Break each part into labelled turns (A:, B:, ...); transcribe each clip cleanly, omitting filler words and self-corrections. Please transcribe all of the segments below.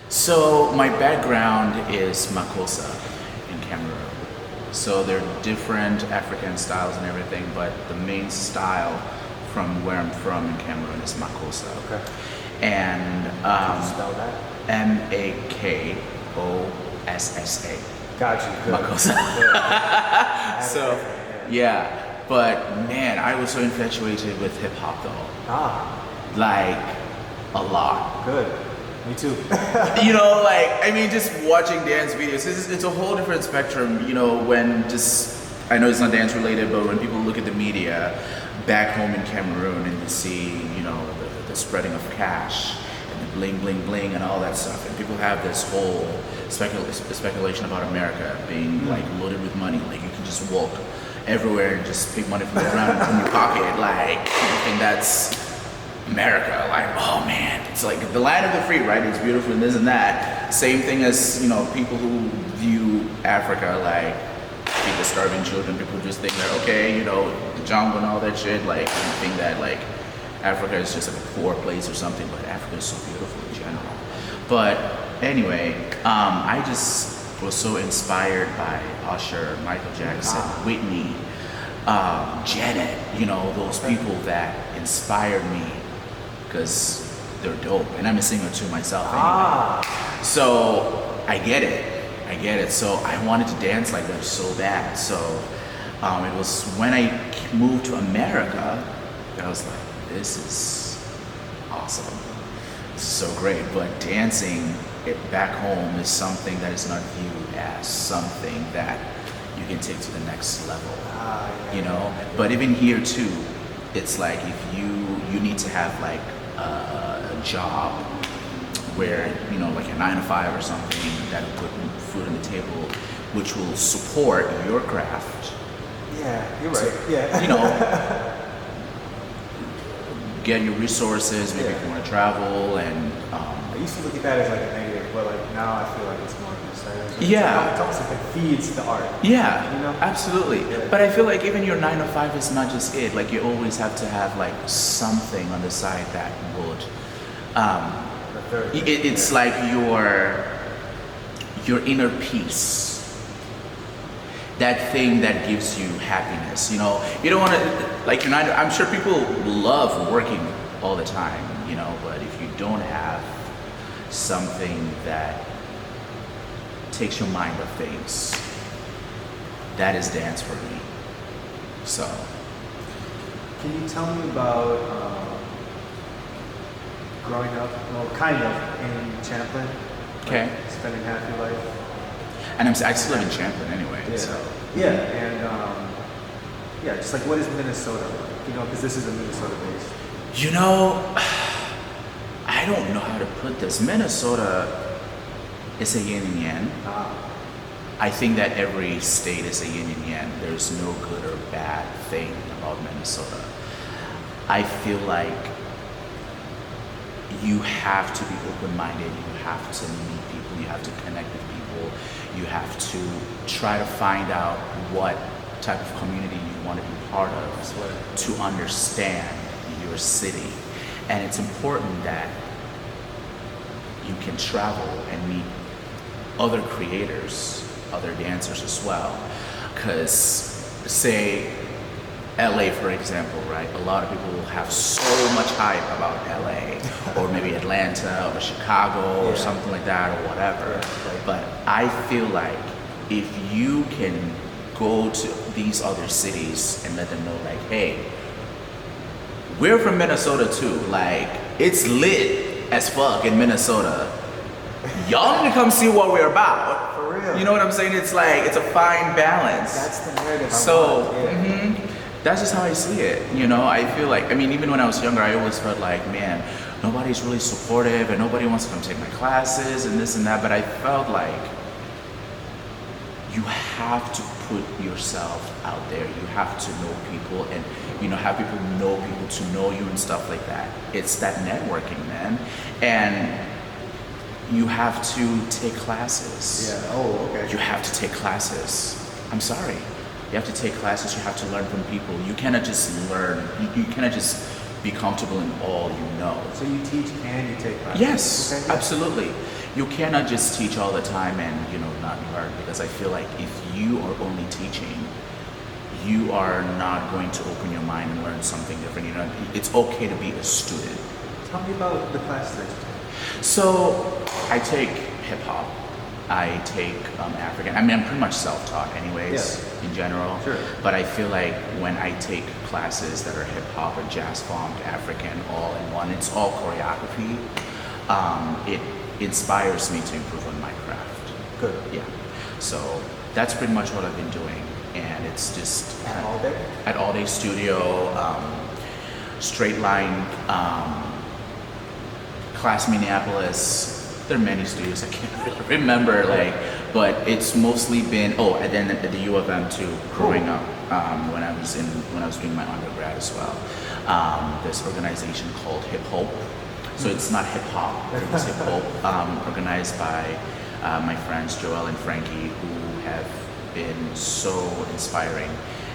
A: So my background is Makossa in Cameroon. So there are different African styles and everything, but the main style from where I'm from in Cameroon is Makossa.
B: Okay.
A: And
B: Can you spell that?
A: Makossa.
B: Got you. Good.
A: Makossa.
B: Good.
A: So yeah, but man, I was so infatuated with hip hop though.
B: Ah,
A: Like a lot.
B: good. Me too.
A: I mean, just watching dance videos, it's a whole different spectrum, when I know it's not dance related, but when people look at the media back home in Cameroon and you see, the spreading of cash and the bling, bling, bling and all that stuff, and people have this whole speculation about America being like loaded with money, like you can just walk everywhere and just pick money from the ground from your pocket, like people think that's America, like, oh man, it's like the land of the free, right? It's beautiful and this and that. Same thing as, people who view Africa like feed the starving children. People just think that, okay, the jungle and all that shit, like, you think that like Africa is just like a poor place or something, but Africa is so beautiful in general. But anyway, I just was so inspired by Usher, Michael Jackson, Whitney, Janet, those people that inspired me because they're dope, and I'm a singer too myself anyway. So I get it. So I wanted to dance like that so bad. So it was when I moved to America that I was like, this is awesome. This is so great. But dancing it back home is something that is not viewed as something that you can take to the next level. But even here too, it's like if you need to have like a job where, like a 9 to 5 or something that will put food on the table, which will support your craft.
B: Yeah, you're right. Yeah.
A: Get your resources, maybe if you want to travel and
B: I used to look at that as like a negative, but like now I feel like it's more of a exciting.
A: Yeah.
B: It's almost like it feeds the art.
A: Yeah,
B: You know?
A: absolutely.
B: Yeah.
A: But I feel like even your 9 to 5 is not just it. Like you always have to have like something on the side that would.
B: The third thing,
A: It's like your inner peace. That thing that gives you happiness. You don't want to like you're not. I'm sure people love working all the time. But if you don't have something that takes your mind off things, that is dance for me. So,
B: Can you tell me about growing up, well, kind of, in Champlain?
A: okay.
B: Like, spending half your life.
A: And I still live in Champlain anyway.
B: Yeah.
A: So,
B: Yeah, and just like what is Minnesota like? Because this is a Minnesota base.
A: I don't know how to put this. Minnesota is a yin and yang. I think that every state is a yin and yang. There's no good or bad thing about Minnesota. I feel like you have to be open-minded. You have to meet people. You have to connect with people. You have to try to find out what type of community you want to be part of to understand your city. And it's important that you can travel and meet other creators, other dancers as well. Because say LA, for example, right? A lot of people will have so much hype about LA or maybe Atlanta or Chicago or something like that or whatever. But I feel like if you can go to these other cities and let them know like, hey, we're from Minnesota too. Like, it's lit as fuck in Minnesota. Y'all need to come see what we're about.
B: For real.
A: You know what I'm saying? It's like, it's a fine balance.
B: That's the narrative.
A: So, that's just how I see it. I feel like, even when I was younger, I always felt like, man, nobody's really supportive and nobody wants to come take my classes and this and that. But I felt like you have to put yourself out there. You have to know people and, have people know people to know you and stuff like that. It's that networking, man. And you have to take classes.
B: Yeah. Oh, okay.
A: You have to take classes. I'm sorry. You have to take classes. You have to learn from people. You cannot just learn. You cannot just be comfortable in all you know.
B: So you teach and you take classes?
A: Yes,
B: Okay.
A: absolutely. you cannot just teach all the time and not learn, because I feel like if you are only teaching, you are not going to open your mind and learn something different. It's okay to be a student.
B: Tell me about the classes that you take.
A: So I take hip hop. I take African. I mean, I'm pretty much self-taught anyways, in general.
B: Sure.
A: But I feel like when I take classes that are hip hop or jazz funk, African, all in one, it's all choreography. It inspires me to improve on my craft.
B: Good.
A: Yeah. So that's pretty much what I've been doing, and it's just
B: At All Day?
A: At All Day Studio, Straight Line, Class Minneapolis. There are many studios, I can't really remember, but it's mostly been, and then at the U of M too, growing up, when I was doing my undergrad as well. This organization called Hip Hope. So it's not hip hop, it's hip hop, organized by my friends Joel and Frankie, who have been so inspiring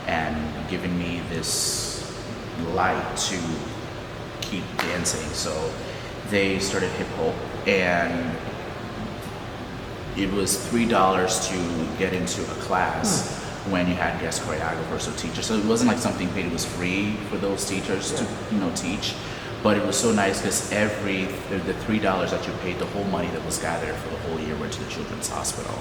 A: and given me this light to keep dancing. So they started Hip Hop, and it was $3 to get into a class when you had guest choreographers or teachers. So it wasn't like something paid; it was free for those teachers to teach. But it was so nice because the $3 that you paid, the whole money that was gathered for the whole year went to the Children's Hospital.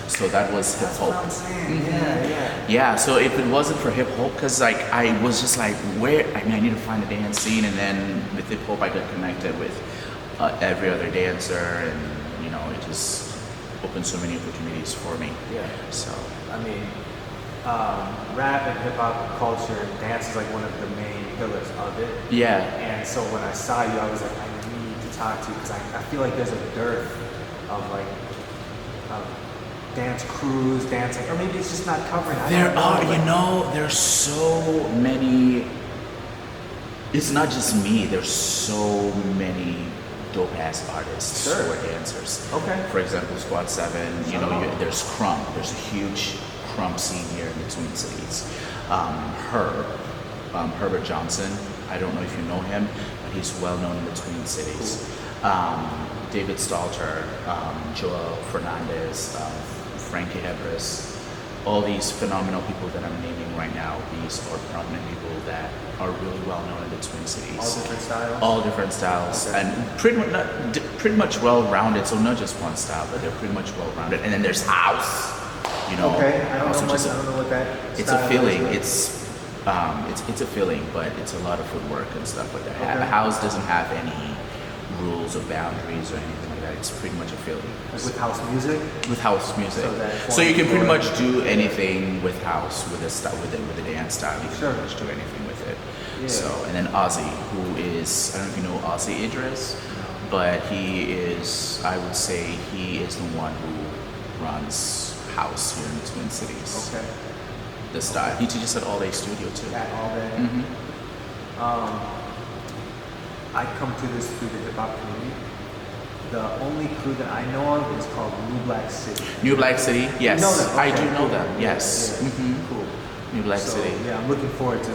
A: So that was Hip Hop.
B: That's what I'm saying.
A: Yeah. So if it wasn't for Hip Hop, because I was just like, I need to find a dance scene, and then with Hip Hop I got connected with every other dancer, and it just opened so many opportunities for me.
B: Yeah.
A: So
B: I mean, rap and hip hop culture, dance is like one of the main pillars of it.
A: yeah.
B: And so when I saw you, I was like, I need to talk to you because I feel like there's a dearth of dance crews, dancing, or maybe it's just not covering.
A: There's so many. It's not just me. There's so many dope ass artists
B: Sure.
A: who are dancers.
B: Okay.
A: For example, Squad 7. There's Crump. There's a huge Crump scene here in the Twin Cities. Herbert Johnson. I don't know if you know him, but he's well known in the Twin Cities. David Stalter, Joel Fernandez, Frankie Hebris. All these phenomenal people that I'm naming right now, these are prominent people that are really well known in the Twin Cities.
B: All different styles?
A: All different styles,
B: Okay.
A: and pretty much well-rounded. So not just one style, but they're pretty much well-rounded. And then there's house.
B: Okay, I don't
A: house,
B: know
A: which
B: much.
A: is
B: I don't know what that.
A: it's
B: style
A: a feeling.
B: is.
A: It's a feeling, but it's a lot of footwork and stuff like that.
B: Okay.
A: House doesn't have any rules or boundaries or anything like that. It's pretty much a feeling.
B: With house music.
A: With house music,
B: So
A: so you can pretty
B: that
A: much do anything with house, with a dance style. You can
B: Sure.
A: pretty much do anything with it.
B: Yeah.
A: So, and then Ozzy, who is, I don't know if you know Ozzy Idris, but he is, I would say he is the one who runs house here in the Twin Cities.
B: Okay.
A: The style. He teaches at All Day Studio too.
B: At All Day.
A: Mm-hmm.
B: I come to this through the hip hop community. The only crew that I know of is called New Black City.
A: New Black City, yes.
B: You know them?
A: I
B: Okay,
A: do know
B: cool.
A: them, yes.
B: Yeah,
A: Mhm.
B: Cool.
A: New Black
B: So,
A: City.
B: yeah, I'm looking forward to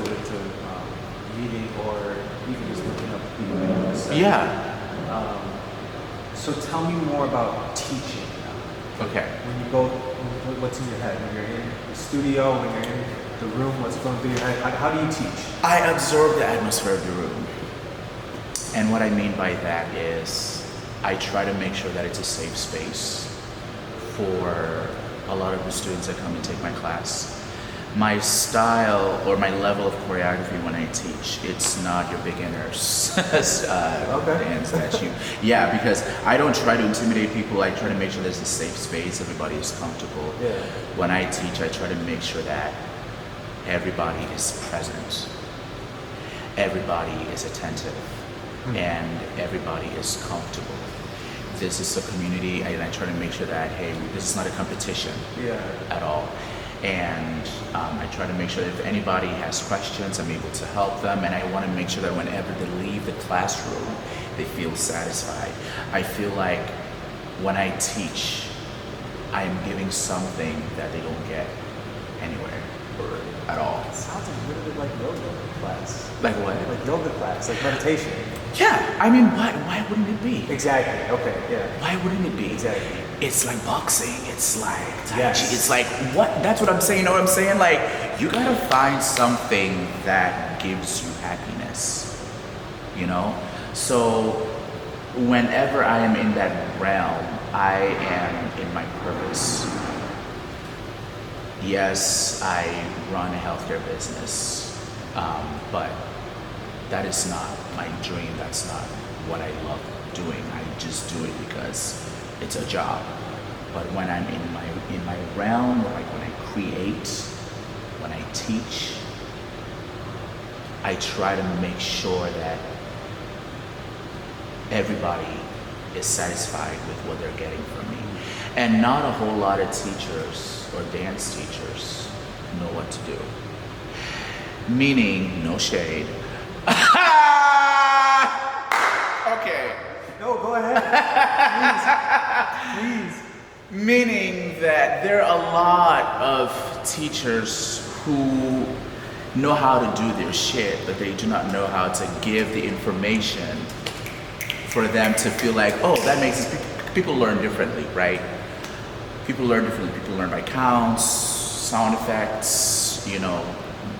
B: meeting or even just looking up people in the set.
A: Yeah.
B: So tell me more about teaching now.
A: Okay.
B: When you go, what's in your head? When you're in the studio, when you're in the room, what's going through your head? How do you teach?
A: I observe the atmosphere of the room. And what I mean by that is I try to make sure that it's a safe space for a lot of the students that come and take my class. My style or my level of choreography when I teach, it's not your beginner's dance that you. Yeah, because I don't try to intimidate people. I try to make sure there's a safe space, everybody is comfortable.
B: Yeah.
A: When I teach, I try to make sure that everybody is present, everybody is attentive, and everybody is comfortable. This is a community, and I try to make sure that, hey, this is not a competition at all. And I try to make sure that if anybody has questions, I'm able to help them. And I want to make sure that whenever they leave the classroom, they feel satisfied. I feel like when I teach, I am giving something that they don't get anywhere. at all.
B: It sounds a little bit like yoga class.
A: Like what?
B: Like yoga class, like meditation.
A: Yeah, I mean, why wouldn't it be?
B: Exactly. Okay. Yeah.
A: Why wouldn't it be?
B: Exactly.
A: It's like boxing. It's like Tai
B: Yes.
A: Chi. It's like what? That's what I'm saying. You know what I'm saying? Like you gotta find something that gives you happiness. You know. So whenever I am in that realm, I am in my purpose. Yes, I run a healthcare business, but that is not my dream. That's not what I love doing. I just do it because it's a job. But when I'm in my realm, like when I create, when I teach, I try to make sure that everybody is satisfied with what they're getting from me. And not a whole lot of teachers or dance teachers know what to do. Meaning, no shade. Okay.
B: No, go ahead. Please.
A: Meaning that there are a lot of teachers who know how to do their shit, but they do not know how to give the information for them to feel like, oh, that makes sense. People learn differently, right? People learn differently. People learn by counts, sound effects, you know.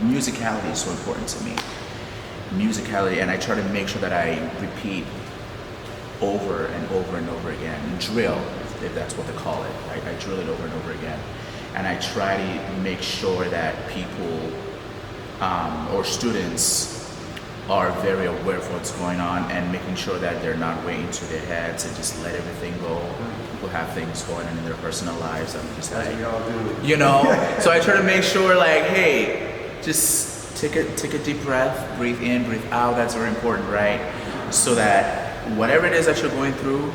A: Musicality is so important to me. Musicality, and I try to make sure that I repeat over and over and over again. Drill, if that's what they call it, right? I drill it over and over again. And I try to make sure that people or students are very aware of what's going on and making sure that they're not way into their heads and just let everything go. People have things going on in their personal lives. I'm just
B: That's
A: like,
B: what we all do.
A: you know? So I try to make sure like, hey, just take a deep breath, breathe in, breathe out. That's very important, right? So that whatever it is that you're going through,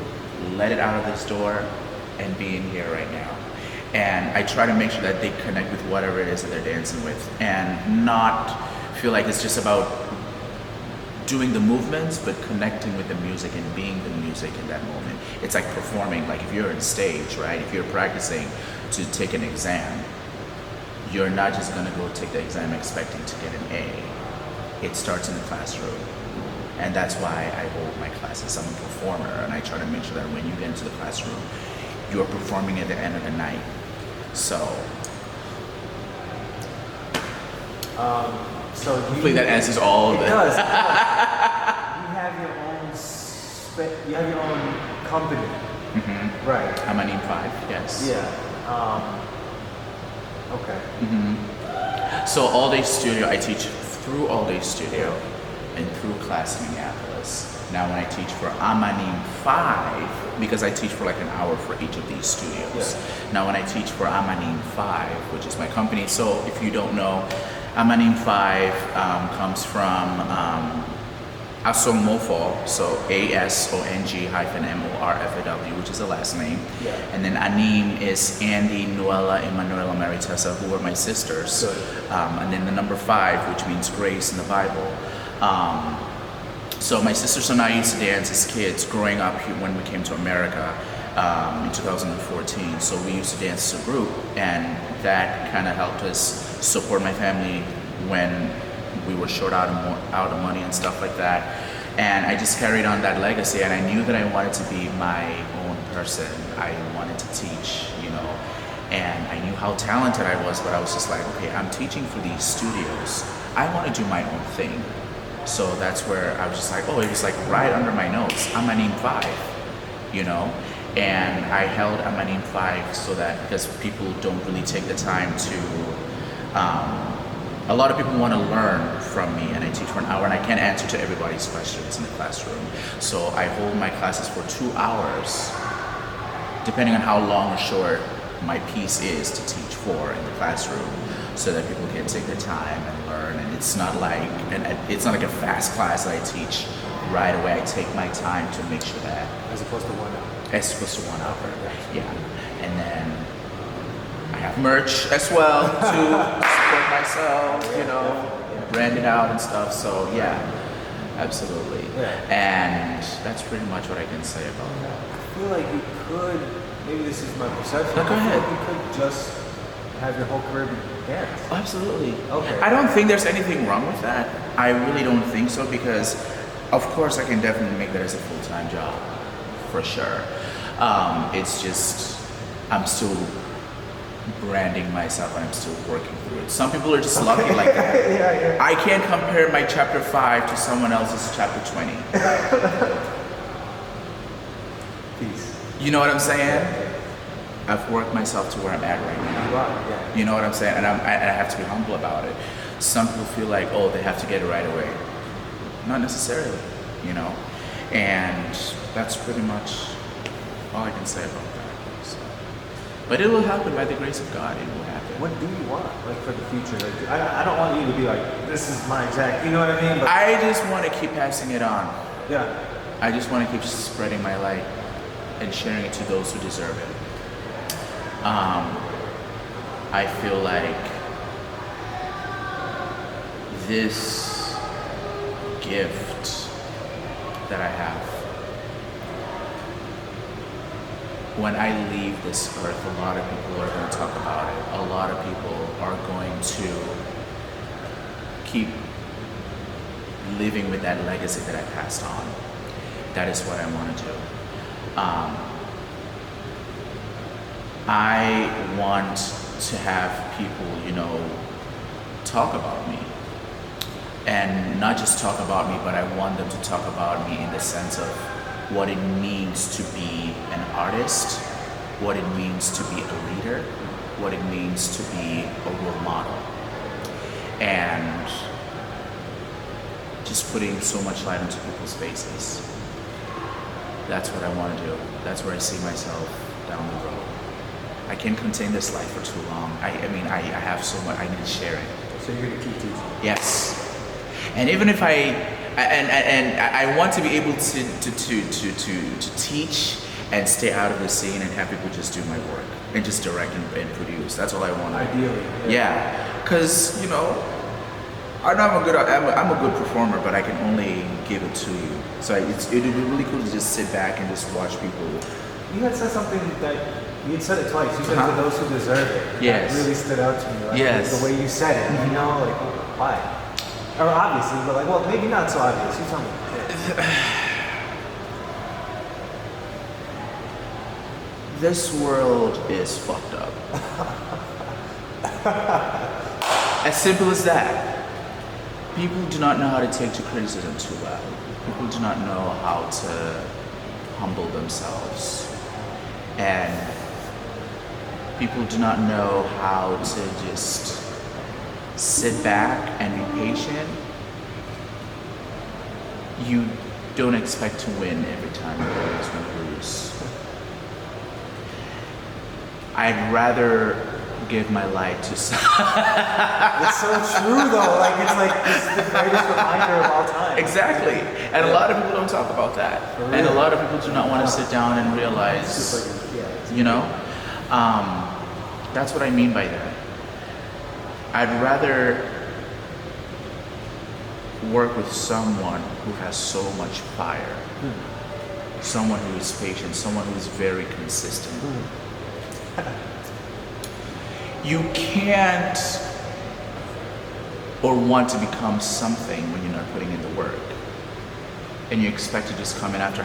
A: let it out of this door and be in here right now. And I try to make sure that they connect with whatever it is that they're dancing with and not feel like it's just about doing the movements, but connecting with the music and being the music in that moment. It's like performing, like if you're on stage, right? If you're practicing to take an exam, you're not just gonna go take the exam expecting to get an A. It starts in the classroom. And that's why I hold my classes. I'm a performer, and I try to make sure that when you get into the classroom, you're performing at the end of the night. So hopefully that answers all of
B: it.
A: it.
B: Does. You have your own company.
A: Mm-hmm.
B: Right.
A: I'm a Name 5, yes.
B: Yeah. Okay.
A: Mm-hmm. So All Day Studio, I teach through All Day Studio and through Class Minneapolis. Now when I teach for Amanim 5, because I teach for like an hour for each of these studios.
B: Yeah.
A: Now when I teach for Amanim 5, which is my company, so if you don't know, Amanim 5 comes from Asomofo, so ASONG-MORFAW, which is the last name.
B: Yeah.
A: And then Anim is Andy, Noella, Emanuela, Mary Tessa, who are my sisters. And then the number 5, which means grace in the Bible. So my sisters and I used to dance as kids growing up when we came to America in 2014. So we used to dance as a group, and that kind of helped us support my family when we were short out of money and stuff like that. And I just carried on that legacy, and I knew that I wanted to be my own person. I wanted to teach, you know, and I knew how talented I was, but I was just like, okay, I'm teaching for these studios. I want to do my own thing. So that's where I was just like, oh, it was like right under my nose. Amanim 5, you know? And I held Amanim 5 so that, because people don't really take the time to, a lot of people want to learn from me, and I teach for an hour, and I can't answer to everybody's questions in the classroom. So I hold my classes for 2 hours, depending on how long or short my piece is to teach for in the classroom, so that people can take their time and learn. And it's not like a fast class that I teach right away. I take my time to make sure that,
B: As opposed to 1 hour.
A: as opposed to 1 hour. Yeah. And then I have merch as well to support myself, you know, brand it out and stuff. So yeah, absolutely.
B: Yeah.
A: And that's pretty much what I can say about that.
B: I feel like we could, maybe this is my perception.
A: No, go ahead.
B: I feel like we could just have your whole career be dance.
A: Absolutely.
B: Okay.
A: I don't think there's anything wrong with that. I really don't think so because, of course, I can definitely make that as a full-time job, for sure. It's just, I'm still branding myself and I'm still working through it. Some people are just lucky like that.
B: Yeah.
A: I can't compare my chapter 5 to someone else's chapter 20.
B: Peace.
A: You know what I'm saying? I've worked myself to where I'm at right now.
B: You are, yeah.
A: You know what I'm saying? And I have to be humble about it. Some people feel like, oh, they have to get it right away. Not necessarily, you know? And that's pretty much all I can say about that. So. But it will happen by the grace of God. It will happen.
B: What do you want, like, for the future? Like, I don't want you to be like, this is my exact, you know what I mean? But
A: I just want to keep passing it on.
B: yeah.
A: I just want to keep spreading my light and sharing it to those who deserve it. I feel like this gift that I have, when I leave this earth, a lot of people are going to talk about it. A lot of people are going to keep living with that legacy that I passed on. That is what I want to do. I want to have people, you know, talk about me. And not just talk about me, but I want them to talk about me in the sense of what it means to be an artist, what it means to be a leader, what it means to be a role model. And just putting so much light into people's faces. That's what I want to do. That's where I see myself down the road. I can't contain this life for too long. I have so much, I need to share it.
B: So you're gonna keep teaching?
A: Yes. And even if I want to be able to teach and stay out of the scene and have people just do my work and just direct and produce. That's all I want.
B: Ideally.
A: Yeah. Because, you know, I'm a good performer, but I can only give it to you. So it would be really cool to just sit back and just watch people.
B: You had said something that, you had said it twice. You said to those who deserve it.
A: Yes.
B: That really stood out to me. Like,
A: yes.
B: The way you said it, you know, like, why? Or obviously, but like, well, maybe not so obvious. You tell me.
A: This world is fucked up. As simple as that. People do not know how to take to criticism too well. People do not know how to humble themselves. And people do not know how to just sit back and be patient. You don't expect to win every time, you always want to lose. I'd rather give my light to some.
B: It's so true though. Like it's the greatest reminder of all time.
A: Exactly. And a lot of people don't talk about that. And a lot of people do not want to sit down and realize, you know, that's what I mean by that. I'd rather work with someone who has so much fire, someone who is patient, someone who is very consistent. You can't or want to become something when you're not putting in the work. And you expect to just come in after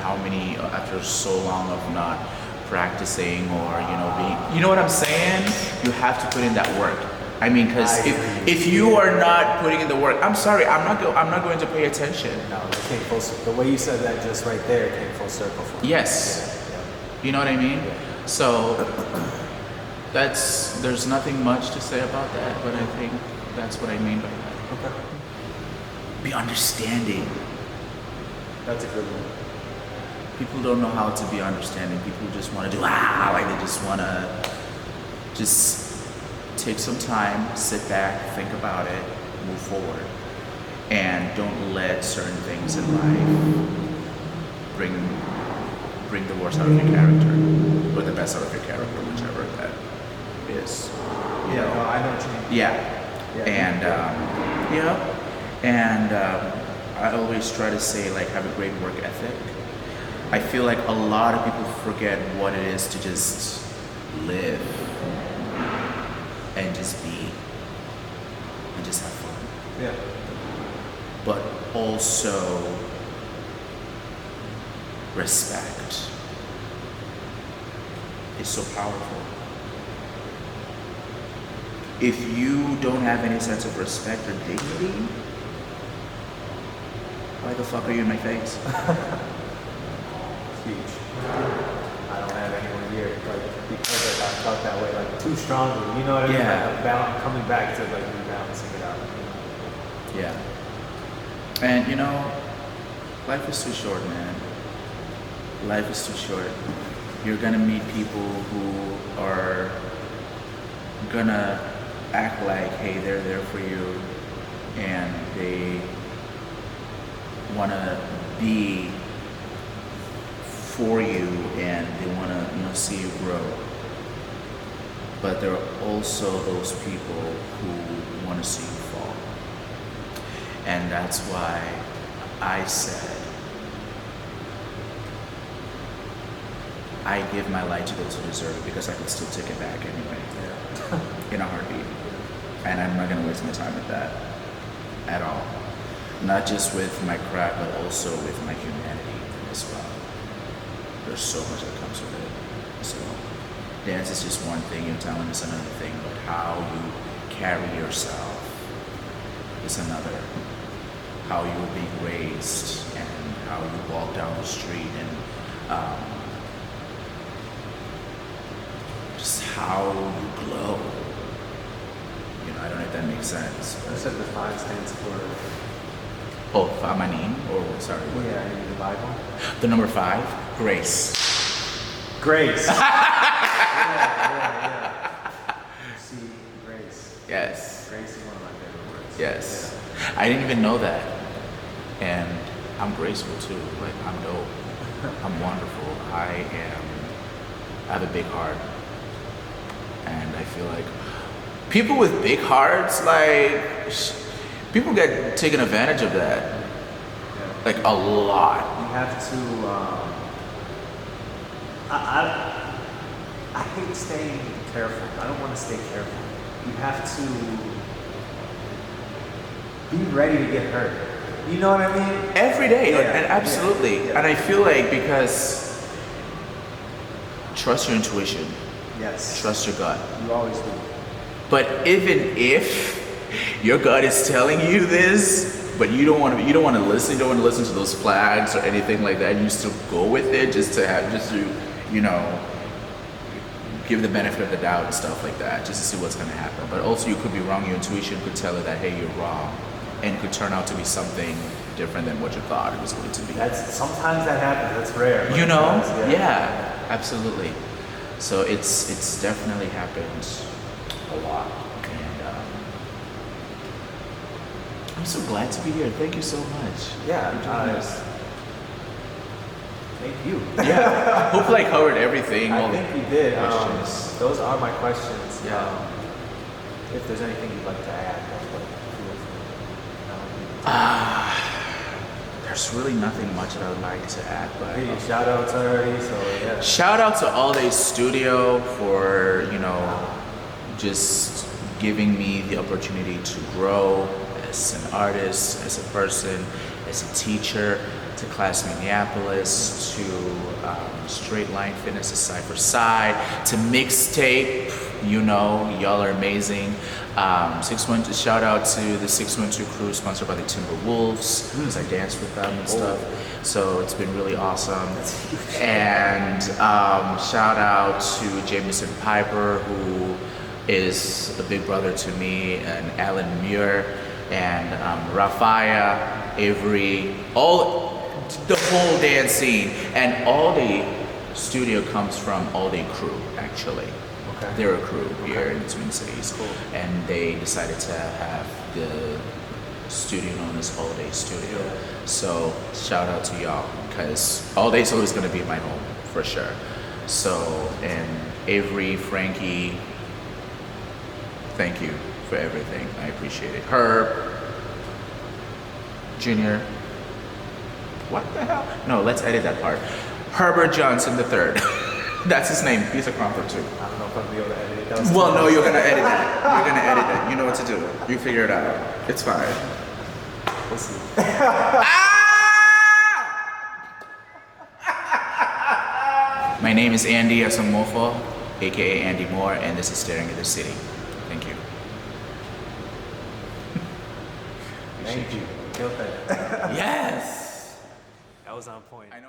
A: so long of not practicing or, you know, you know what I'm saying? You have to put in that work. I mean, because if you are not putting in the work, I'm sorry, I'm not going to pay attention.
B: No, it came full circle. The way you said that just right there, it came full circle for me.
A: Yes. Yeah. You know what I mean? Yeah. So there's nothing much to say about that, but I think that's what I mean by that.
B: Okay.
A: Be understanding.
B: That's a good one.
A: People don't know how to be understanding. People just want to do like they just want to just take some time, sit back, think about it, move forward, and don't let certain things in life bring the worst out of your character or the best out of your character, whichever that is. You know?
B: No, I know what you mean.
A: Yeah. And I always try to say, like, have a great work ethic. I feel like a lot of people forget what it is to just live. and just be and just have fun.
B: Yeah.
A: But also respect is so powerful. If you don't have any sense of respect or dignity, why the fuck are you in my face?
B: Huge. I don't have anyone here, like, because I felt that way, like, too strongly. You know what I mean?
A: Yeah.
B: Like, coming back to, like, rebalancing it out.
A: Yeah. And you know, life is too short, man. Life is too short. You're gonna meet people who are gonna act like, hey, they're there for you, and they wanna be for you, and they wanna, see you grow. But there are also those people who wanna see you fall. And that's why I said, I give my light to those who deserve it, because I can still take it back anyway, in a heartbeat. And I'm not gonna waste my time with that at all. Not just with my craft, but also with my humanity as well. There's so much that comes with it. So dance is just one thing, your talent is another thing, but how you carry yourself is another. How you were being raised, and how you walk down the street, and just how you glow. I don't know if that makes sense.
B: You said the 5 stands for...
A: Oh, my name? Or sorry.
B: Oh, yeah, in the Bible.
A: The number 5, grace.
B: Grace. yeah. See, grace.
A: Yes.
B: Grace is one of my favorite words.
A: Yes.
B: Yeah.
A: I didn't even know that. And I'm graceful too. Like, I'm dope. I'm wonderful. I have a big heart. And I feel like people with big hearts, like, people get taken advantage of that.
B: Yeah.
A: Like, a lot.
B: You have to, I hate staying careful. I don't want to stay careful. You have to be ready to get hurt. You know what I mean?
A: Every day,
B: Yeah.
A: and absolutely.
B: Yeah.
A: And I feel like, because trust your intuition,
B: Yes.
A: trust your gut.
B: You always do.
A: But even if your gut is telling you this, but you don't want to listen, to those flags or anything like that, you still go with it just to give the benefit of the doubt and stuff like that, just to see what's going to happen. But also, you could be wrong. Your intuition could tell you that, hey, you're wrong, and it could turn out to be something different than what you thought it was going to be.
B: Sometimes that happens. That's rare. but
A: Yeah, absolutely. So it's definitely happened a lot, and I'm so glad to be here. Thank you so much.
B: Yeah.
A: for doing this.
B: Thank you.
A: Yeah, hopefully I covered everything.
B: I think you did.
A: questions.
B: Those are my questions.
A: Yeah.
B: If there's anything you'd like to add,
A: There's really nothing much that I would like to add, but
B: shout outs already, so yeah.
A: shout out to All Day Studio for just giving me the opportunity to grow as an artist, as a person, as a teacher, to Class Minneapolis, to Straight Line Fitness, to Cypher Side, to Mixtape. Y'all are amazing. 612, shout out to the 612 crew, sponsored by the Timberwolves, because I danced with them and stuff. So it's been really awesome. And shout out to Jameson Piper, who is a big brother to me, and Alan Muir, and Rafaya, Avery, the whole dance scene. And All Day Studio comes from All Day Crew, actually.
B: Okay.
A: They're a crew here in the Twin Cities.
B: Cool.
A: And they decided to have the studio known as All Day Studio.
B: Yeah.
A: So shout out to y'all, because All Day is always going to be my home for sure. So, and Avery, Frankie, thank you for everything. I appreciate it. Herb, Junior, what the hell? No, let's edit that part. Herbert Johnson III. That's his name, Peter Crawford too.
B: I don't know if I'll be able to edit it. That was
A: Well, no, you're gonna edit it. You're gonna edit it. You know what to do. You figure it out. It's fine.
B: We'll see.
A: My name is Andy Asamofo, aka Andy Moore, and this is Staring at the City. Thank you.
B: Thank you. Killed that.
A: Yes!
B: That was on point.
A: I know.